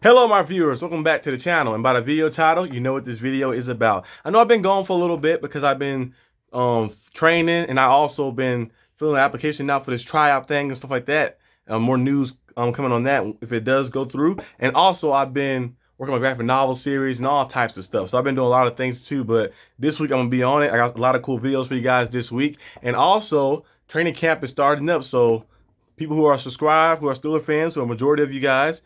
Hello my viewers, welcome back to the channel, and by the video title, you know what this video is about. I know I've been gone for a little bit because I've been training, and I also been filling an application out for this tryout thing and stuff like that. More news coming on that if it does go through. And also I've been working on my graphic novel series and all types of stuff. So I've been doing a lot of things too, but this week I'm gonna be on it. I got a lot of cool videos for you guys this week. And also training camp is starting up, so people who are subscribed, who are Steeler fans, who are a majority of you guys,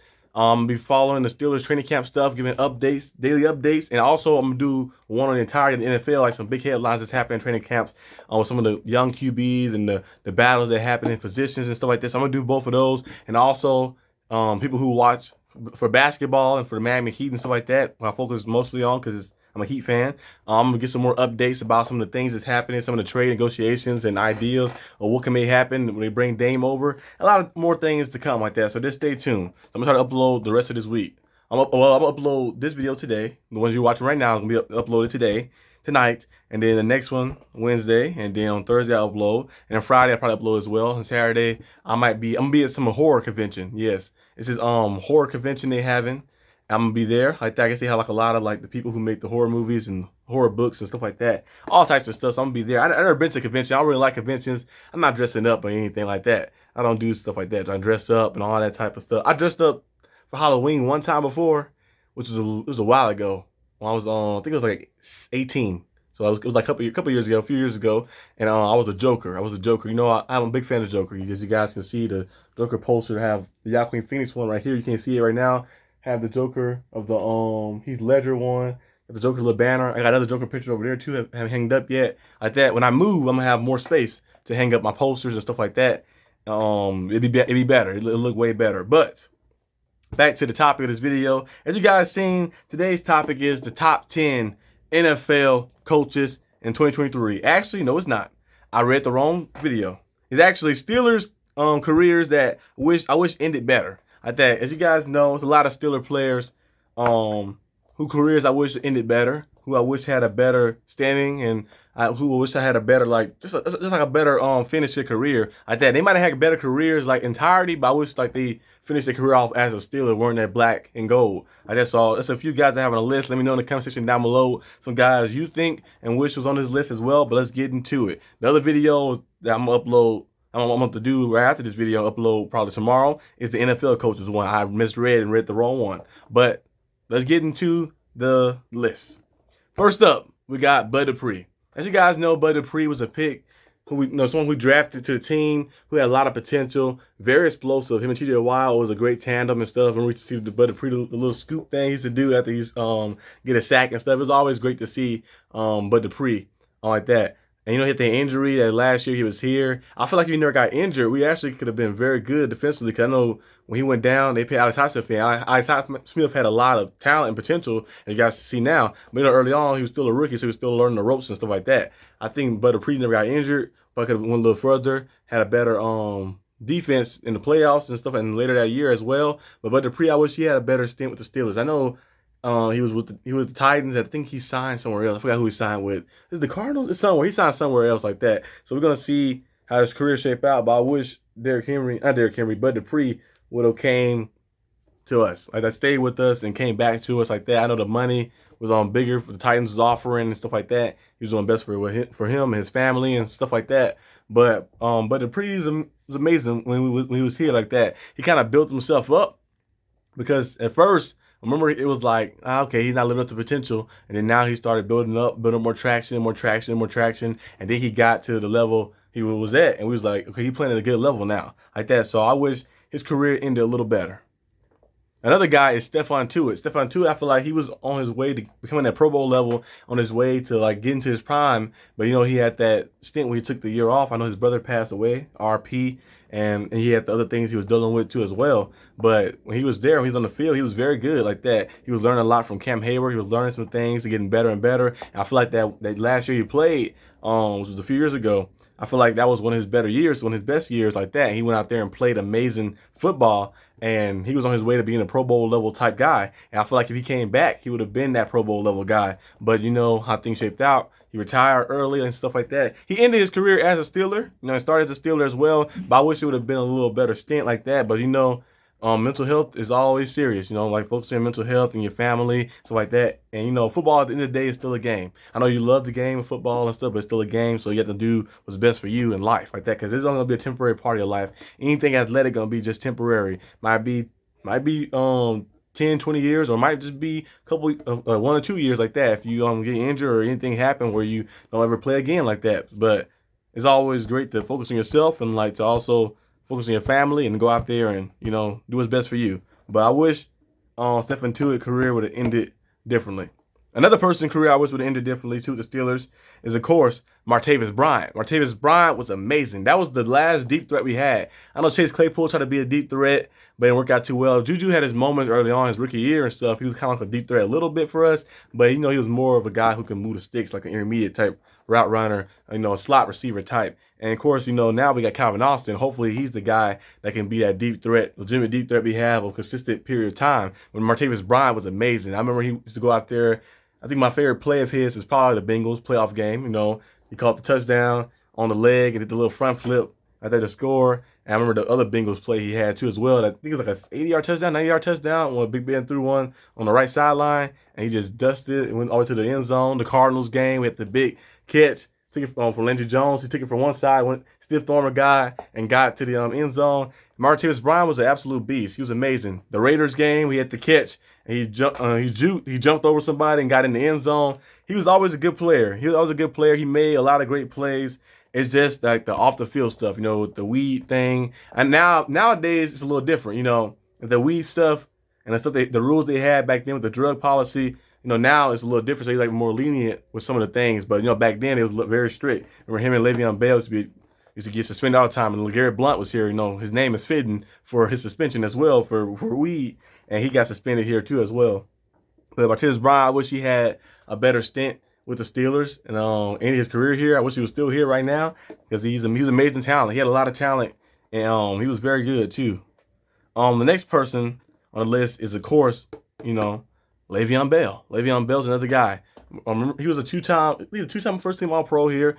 be following the Steelers training camp stuff, giving updates, daily updates, and also I'm gonna do one on the entirety of the NFL, like some big headlines that's happening in training camps, with some of the young QBs and the battles that happen in positions and stuff like this. So I'm gonna do both of those, and also people who watch for basketball and for the Miami Heat and stuff like that, I focus mostly on because I'm a Heat fan. I'm gonna get some more updates about some of the things that's happening, some of the trade negotiations and ideas of what can may happen when they bring Dame over. A lot of more things to come like that. So just stay tuned. So I'm gonna try to upload the rest of this week. I'm gonna upload this video today. The ones you're watching right now is gonna be uploaded today, tonight, and then the next one Wednesday, and then on Thursday I'll upload, and on Friday I'll probably upload as well. And Saturday I'm gonna be at some horror convention. Yes, it's this horror convention they having. I'm gonna be there. Like that, I guess they have like a lot of like the people who make the horror movies and horror books and stuff like that. All types of stuff. So I'm gonna be there. I've never been to a convention. I don't really like conventions. I'm not dressing up or anything like that. I don't do stuff like that. I dress up and all that type of stuff. I dressed up for Halloween one time before, which was it was a while ago. When I was I think it was like 18. So it was like a couple years ago, a few years ago, and I was a Joker. I was a Joker. You know, I'm a big fan of Joker. As you guys can see, the Joker poster. I have the Joaquin Phoenix one right here. You can't see it right now. Have the Joker of the Heath Ledger one, the Joker little banner. I got another Joker picture over there too, haven't hanged up yet. Like that. When I move, I'm gonna have more space to hang up my posters and stuff like that. It'd be better. It'll look way better. But back to the topic of this video. As you guys seen, today's topic is the top 10 NFL coaches in 2023. Actually, no, it's not. I read the wrong video. It's actually Steelers careers that I wish ended better. Like that, as you guys know, it's a lot of Steeler players who careers I wish ended better, who I wish had a better standing, and who I wish I had a better just like a better finish their career. Like that, they might have had better careers like entirety, but I wish like they finished their career off as a Steeler, wearing that black and gold. Like that's all. There's a few guys that have on a list. Let me know in the comment section down below some guys you think and wish was on this list as well. But let's get into it. The other video that I'm gonna upload, I'm going to do right after this video, upload probably tomorrow, is the NFL coaches one. I misread and read the wrong one. But let's get into the list. First up, we got Bud Dupree. As you guys know, Bud Dupree was a pick someone who drafted to the team, who had a lot of potential, very explosive. Him and TJ Watt was a great tandem and stuff. And we see the Bud Dupree, the little scoop thing he used to do after he's get a sack and stuff. It was always great to see Bud Dupree like that. And he had the injury that last year he was here. I feel like if he never got injured, we actually could have been very good defensively. Because I know when he went down, they paid Alex Highsmith. Alex Highsmith had a lot of talent and potential, and you guys see now. But early on, he was still a rookie, so he was still learning the ropes and stuff like that. I think Bud Dupree never got injured, but could have went a little further, had a better defense in the playoffs and stuff, and later that year as well. But Bud Dupree, I wish he had a better stint with the Steelers. I know. He was with the Titans. I think he signed somewhere else. I forgot who he signed with. Is it the Cardinals? It's somewhere. He signed somewhere else like that. So we're gonna see how his career shape out. But I wish Bud Dupree would have came to us. Like that stayed with us and came back to us like that. I know the money was on bigger for the Titans was offering and stuff like that. He was doing best for him and his family and stuff like that. But Dupree was amazing when he was here like that. He kind of built himself up because at first, remember, it was like, okay, he's not living up to potential. And then now he started building more traction, and then he got to the level he was at. And we was like, okay, he's playing at a good level now. Like that. So I wish his career ended a little better. Another guy is Stephon Tuitt. Stephon Tuitt, I feel like he was on his way to becoming that Pro Bowl level, on his way to like getting to his prime. But he had that stint where he took the year off. I know his brother passed away, RP, and he had the other things he was dealing with too as well. But when he was there, when he was on the field, he was very good like that. He was learning a lot from Cam Hayward. He was learning some things, getting better and better. And I feel like that last year he played, which was a few years ago, I feel like that was one of his better years, one of his best years like that. He went out there and played amazing football, and he was on his way to being a Pro Bowl level type guy. And I feel like if he came back, he would have been that Pro Bowl level guy. But you know how things shaped out. He retired early and stuff like that. He ended his career as a Steeler. He started as a Steeler as well. But I wish it would have been a little better stint like that. But mental health is always serious, like focusing on mental health and your family, stuff like that. And football at the end of the day is still a game. I know you love the game of football and stuff, but it's still a game. So you have to do what's best for you in life, like that, because it's only gonna be a temporary part of your life. Anything athletic gonna be just temporary. Might be 10, 20 years, or might just be a couple 1 or 2 years like that. If you get injured or anything happen where you don't ever play again like that, but it's always great to focus on yourself and like to also focus on your family and go out there and do what's best for you. But I wish Stephen Tuitt's career would have ended differently. Another person's career I wish would have ended differently too with the Steelers is, of course, Martavis Bryant. Martavis Bryant was amazing. That was the last deep threat we had. I know Chase Claypool tried to be a deep threat, but it didn't work out too well. Juju had his moments early on his rookie year and stuff. He was kind of like a deep threat a little bit for us, but he was more of a guy who can move the sticks, like an intermediate type route runner, a slot receiver type. And of course, now we got Calvin Austin. Hopefully he's the guy that can be that deep threat, legitimate deep threat we have of a consistent period of time. When Martavis Bryant was amazing. I remember he used to go out there. I think my favorite play of his is probably the Bengals playoff game. He caught the touchdown on the leg and did the little front flip at the score. And I remember the other Bengals play he had too as well. I think it was like a 80-yard touchdown, 90-yard touchdown when Big Ben threw one on the right sideline, and he just dusted it and went all the way to the end zone. The Cardinals game, we had the big catch. Took it from Landry Jones. He took it from one side, went stiff arm a guy, and got to the end zone. Martavis Bryant was an absolute beast. He was amazing. The Raiders game, we had the catch, and he jumped over somebody and got in the end zone. He was always a good player. He was always a good player. He made a lot of great plays. It's just like the off the field stuff, with the weed thing. And nowadays it's a little different, the weed stuff and the stuff the rules they had back then with the drug policy. Now it's a little different. So he's like more lenient with some of the things. But back then it was very strict. Remember him and Le'Veon Bell used to get suspended all the time. And LeGarrette Blount was here. His name is fitting for his suspension as well for weed, and he got suspended here too as well. But Martavis Bryant, I wish he had a better stint with the Steelers and ended his career here. I wish he was still here right now because he was amazing talent. He had a lot of talent, and he was very good too. The next person on the list is, of course, Le'Veon Bell. Le'Veon Bell's another guy. He was a two-time first-team All-Pro here.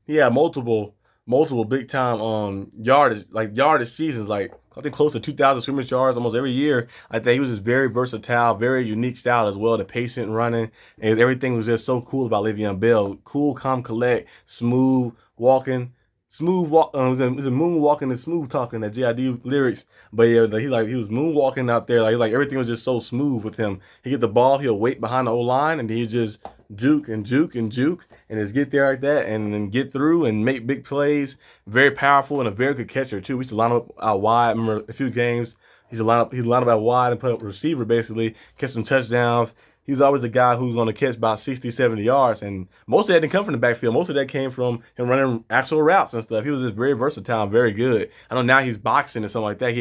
He had multiple big-time yardage seasons, like I think close to 2,000 scrimmage yards almost every year. I think he was just very versatile, very unique style as well. The patient running and everything was just so cool about Le'Veon Bell. Cool, calm, collect, smooth walking. Moonwalking and smooth talking, that JID lyrics. But yeah, he was moonwalking out there. Like everything was just so smooth with him. He get the ball, he'll wait behind the O-line, and he just juke and just get there like that and then get through and make big plays. Very powerful and a very good catcher too. We used to line up out wide. I remember a few games he'd line up out wide and put up a receiver basically, catch some touchdowns. He's always a guy who's going to catch about 60, 70 yards. And most of that didn't come from the backfield. Most of that came from him running actual routes and stuff. He was just very versatile and very good. I know now he's boxing and something like that.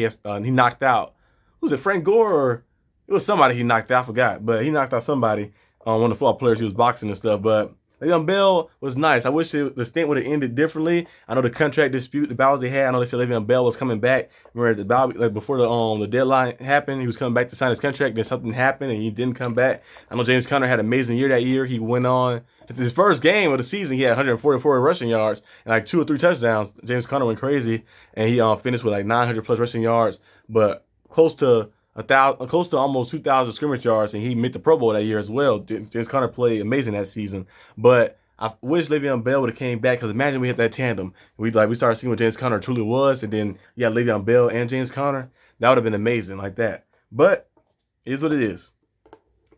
He knocked out, who was it, Frank Gore? Or it was somebody he knocked out, I forgot. But he knocked out somebody, one of the football players he was boxing and stuff. But Le'Veon Bell was nice. I wish the stint would have ended differently. I know the contract dispute, the battles they had. I know they said Le'Veon Bell was coming back. Remember before the deadline happened, he was coming back to sign his contract. Then something happened and he didn't come back. I know James Conner had an amazing year that year. He went on his first game of the season. He had 144 rushing yards and like 2 or 3 touchdowns. James Conner went crazy and he finished with like 900 plus rushing yards, but close to almost 2,000 scrimmage yards, and he made the Pro Bowl that year as well. James Conner played amazing that season, but I wish Le'Veon Bell would have came back, because imagine we had that tandem. We started seeing what James Conner truly was, and then Le'Veon Bell and James Conner. That would have been amazing like that. But it is what it is.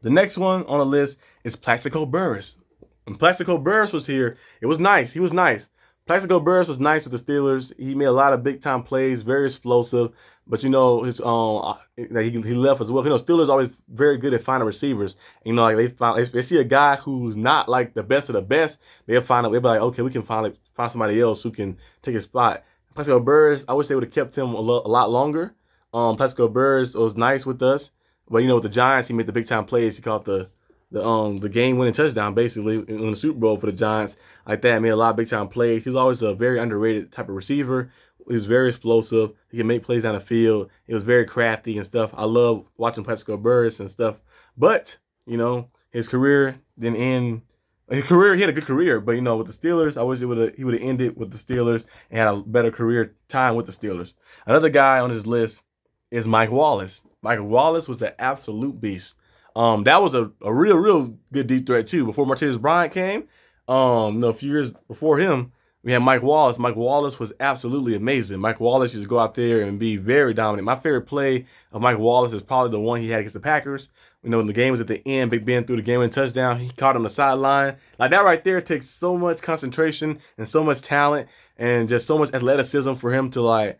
The next one on the list is Plaxico Burress. When Plaxico Burress was here, it was nice. He was nice. Plaxico Burress was nice with the Steelers. He made a lot of big time plays, very explosive. But his he left as well. Steelers always very good at finding receivers. They see a guy who's not like the best of the best, they'll be like, okay, we can find somebody else who can take his spot. Plaxico Burress, I wish they would have kept him a lot longer. Plaxico Burress was nice with us, but with the Giants, he made the big time plays. He caught the game-winning touchdown basically in the Super Bowl for the Giants. Like that, made a lot of big-time plays. He was always a very underrated type of receiver. He was very explosive. He could make plays down the field. He was very crafty and stuff. I love watching Plaxico Burress and stuff. But, his career didn't end. He had a good career, but, with the Steelers, I wish he would have ended with the Steelers and had a better career time with the Steelers. Another guy on his list is Mike Wallace. Mike Wallace was the absolute beast. That was a real good deep threat too. Before Martavis Bryant came, a few years before him, we had Mike Wallace. Mike Wallace was absolutely amazing. Mike Wallace used to go out there and be very dominant. My favorite play of Mike Wallace is probably the one he had against the Packers. When the game was at the end, Big Ben threw the game-winning touchdown. He caught him on the sideline. Like that right there takes so much concentration and so much talent and just so much athleticism for him to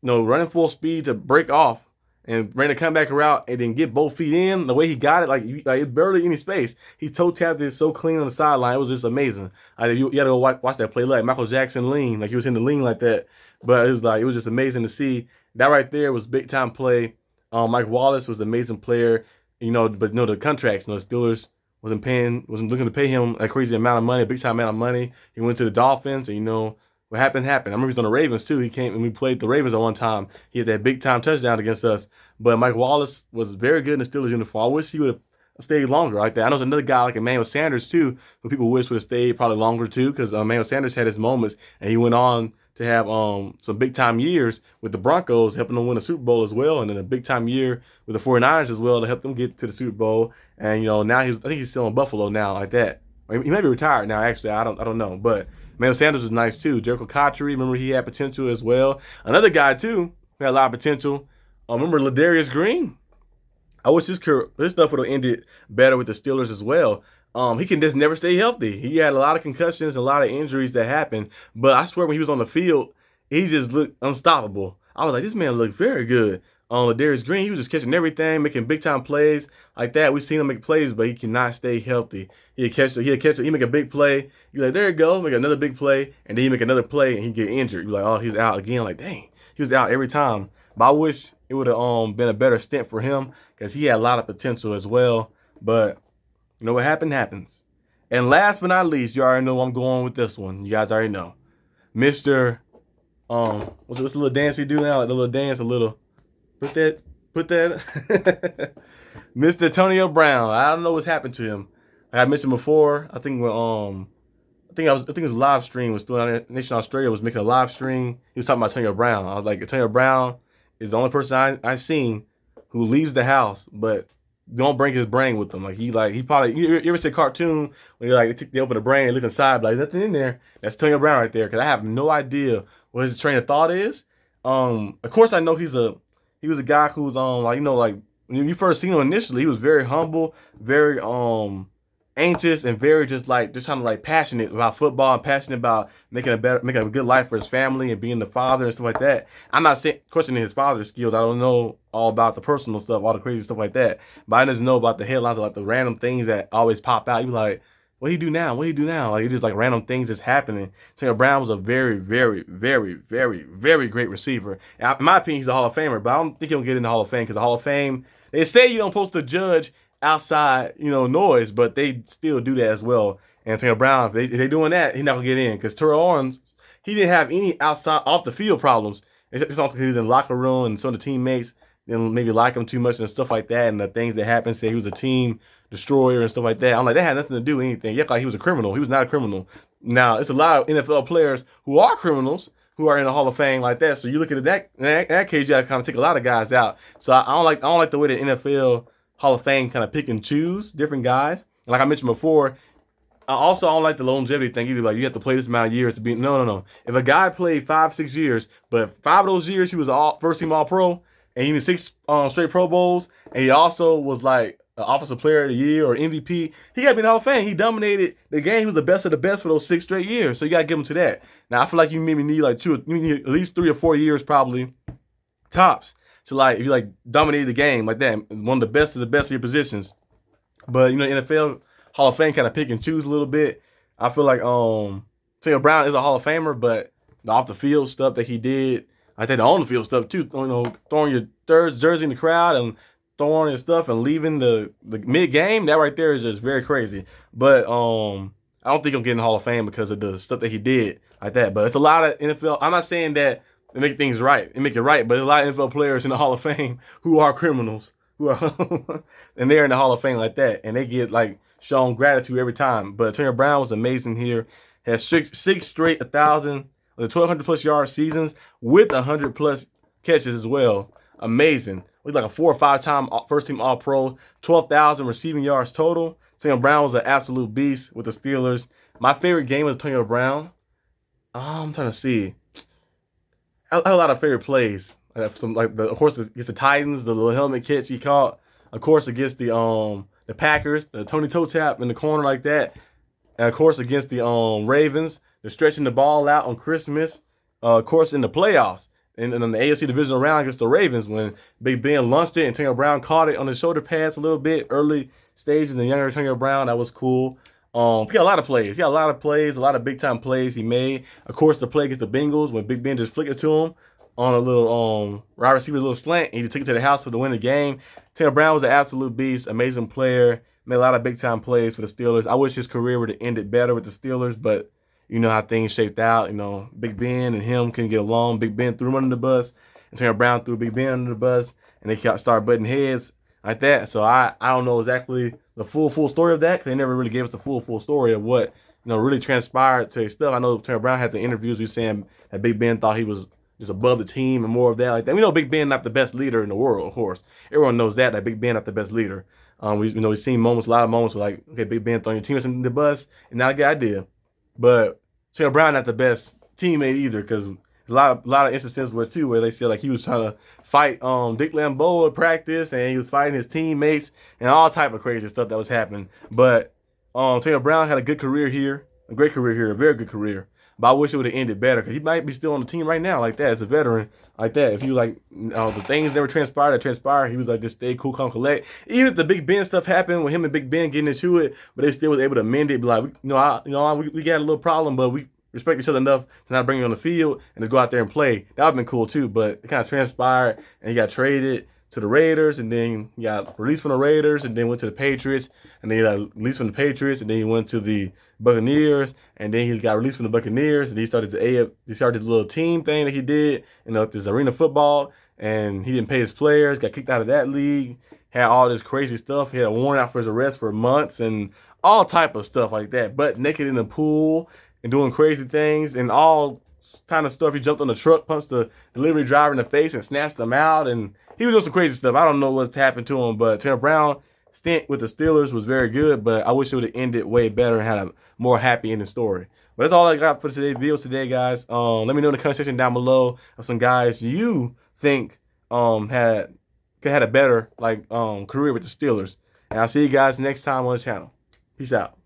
running full speed to break off and ran a comeback route and then get both feet in. The way he got it, like it's barely any space. He toe tapped it so clean on the sideline. It was just amazing. You got to go watch that play, like Michael Jackson lean, like he was in the lean like that. But it was just amazing to see. That right there was big time play. Mike Wallace was an amazing player, but the contracts, the Steelers wasn't looking to pay him a crazy amount of money, a big time amount of money. He went to the Dolphins, and what happened. I remember he was on the Ravens too. He came and we played the Ravens at one time. He had that big time touchdown against us. But Mike Wallace was very good in the Steelers uniform. I wish he would have stayed longer like that. I know there's another guy like Emmanuel Sanders too, who people wish would have stayed probably longer too, because Emmanuel Sanders had his moments and he went on to have some big time years with the Broncos, helping them win a Super Bowl as well, and then a big time year with the 49ers as well to help them get to the Super Bowl. And now I think he's still in Buffalo now like that. He might be retired now actually. I don't know, but Emmanuel Sanders was nice too. Jericho Cotchery, remember he had potential as well. Another guy too who had a lot of potential. Remember Ladarius Green? I wish his stuff would have ended better with the Steelers as well. He can just never stay healthy. He had a lot of concussions, a lot of injuries that happened. But I swear when he was on the field, he just looked unstoppable. I was like, this man looked very good. Ladarius Green, he was just catching everything, making big time plays like that. We've seen him make plays, but he cannot stay healthy. He'd catch it, he make a big play. You're like, there you go, make another big play, and then he make another play and he get injured. You're like, oh, he's out again. Like, dang, he was out every time. But I wish it would have been a better stint for him because he had a lot of potential as well. But what happened happens. And last but not least, you already know I'm going with this one. You guys already know. Mr. What's the little dance he do now? Like the little dance, a little. Put that. Mr. Antonio Brown. I don't know what's happened to him. Like I mentioned before, I think when I think it was live stream was SteelerNation Australia was making a live stream. He was talking about Antonio Brown. I was like, Antonio Brown is the only person I've seen who leaves the house but don't bring his brain with them. Like he probably you ever see a cartoon when they open the brain and look inside, like nothing in there. That's Antonio Brown right there. Because I have no idea what his train of thought is. Of course I know he was a guy who's when you first seen him initially, he was very humble, very anxious, and very just kind of passionate about football and passionate about making a good life for his family and being the father and stuff like that. I'm not questioning his father's skills. I don't know all about the personal stuff, all the crazy stuff like that. But I just know about the headlines of the random things that always pop out. You be like, what do you do now? What do you do now? Like it's just random things that's happening. Taylor Brown was a very, very, very, very, very great receiver. And in my opinion, he's a Hall of Famer, but I don't think he'll get in the Hall of Fame because the Hall of Fame, they say you don't supposed to judge outside, noise, but they still do that as well. And Taylor Brown, if they doing that, he's not gonna get in because Terrell Owens, he didn't have any outside off the field problems. It's also because he was in the locker room and some of the teammates didn't maybe like him too much and stuff like that, and the things that happened, say he was a team destroyer and stuff like that. I'm like, that had nothing to do with anything. You act like he was a criminal. He was not a criminal. Now, it's a lot of NFL players who are criminals who are in the Hall of Fame like that. So you look at that in that case, you got to kind of take a lot of guys out. So I don't like the way the NFL Hall of Fame kind of pick and choose different guys. And like I mentioned before, I don't like the longevity thing either. Like you have to play this amount of years to be. No. If a guy played 5-6 years, but 5 of those years he was first team All Pro, and he was 6 straight Pro Bowls, and he also was like an Offensive Player of the Year or MVP. He got to be in the Hall of Fame. He dominated the game. He was the best of the best for those 6 straight years. So you got to give him to that. Now I feel like you maybe need you need at least 3 or 4 years probably tops to if you dominated the game like that, one of the best of your positions. But NFL Hall of Fame kind of pick and choose a little bit. I feel like Taylor Brown is a Hall of Famer, but the off the field stuff that he did, I think the on the field stuff too, throwing your third jersey in the crowd and throwing your stuff and leaving the mid game, that right there is just very crazy. But I don't think I'm getting the Hall of Fame because of the stuff that he did like that. But it's a lot of NFL. I'm not saying that they make things right, but there's a lot of NFL players in the Hall of Fame who are criminals, and they're in the Hall of Fame like that, and they get shown gratitude every time. But Taylor Brown was amazing here. Has six straight 1,000, 1,200 plus yard seasons with 100 plus catches as well. amazing. He's like a 4 or 5 time first team All Pro, 12,000 receiving yards total. Antonio Brown was an absolute beast with the Steelers. My favorite game of Antonio Brown, I'm trying to see. I have a lot of favorite plays. Of course, against the Titans, the little helmet catch he caught. Of course, against the Packers, the Tony toe tap in the corner like that. And of course, against the Ravens, they're stretching the ball out on Christmas. Of course, in the playoffs, and in the AFC divisional round against the Ravens, when Big Ben launched it and Antonio Brown caught it on the shoulder pads a little bit early stage in the younger Antonio Brown, that was cool. He got a lot of plays. He got a lot of plays, a lot of big time plays he made. Of course, the play against the Bengals when Big Ben just flicked it to him on a little wide receiver's little slant, and he took it to the house for the win the game. Antonio Brown was an absolute beast, amazing player, made a lot of big time plays for the Steelers. I wish his career would have ended better with the Steelers, but you know how things shaped out. You know, Big Ben and him couldn't get along. Big Ben threw him under the bus. Antonio Brown threw Big Ben under the bus, and they started butting heads like that. So I don't know exactly the full story of that, because they never really gave us the full story of what really transpired to his stuff. I know Antonio Brown had the interviews. He was saying that Big Ben thought he was just above the team and more of that like that. We know Big Ben not the best leader in the world, of course. Everyone knows that Big Ben not the best leader. We've seen moments, a lot of moments where like, okay, Big Ben throwing your teammates in the bus, and not a good idea. But Antonio Brown not the best teammate either, because a lot of instances where they feel like he was trying to fight Dick Lambeau at practice, and he was fighting his teammates and all type of crazy stuff that was happening. But Antonio Brown had a good career here, a great career here, a very good career. But I wish it would have ended better, because he might be still on the team right now like that as a veteran like that. If he was like, the things never transpired, he was like, just stay cool, calm, collect. Even if the Big Ben stuff happened with him and Big Ben getting into it, but they still was able to mend it, be like, we got a little problem, but we respect each other enough to not bring you on the field and just go out there and play. That would have been cool too, but it kind of transpired, and he got traded to the Raiders, and then he got released from the Raiders, and then went to the Patriots, and then he got released from the Patriots, and then he went to the Buccaneers, and then he got released from the Buccaneers, and he started his little team thing that he did, this arena football, and he didn't pay his players, got kicked out of that league, had all this crazy stuff. He had a warrant out for his arrest for months, and all type of stuff like that, butt naked in the pool and doing crazy things and all kind of stuff. He jumped on the truck, punched the delivery driver in the face, and snatched him out, and he was doing some crazy stuff. I don't know what's happened to him, but Antonio Brown stint with the Steelers was very good, but I wish it would have ended way better and had a more happy ending story. But that's all I got for today's video guys. Let me know in the comment section down below of some guys you think had a better career with the Steelers. And I'll see you guys next time on the channel. Peace out.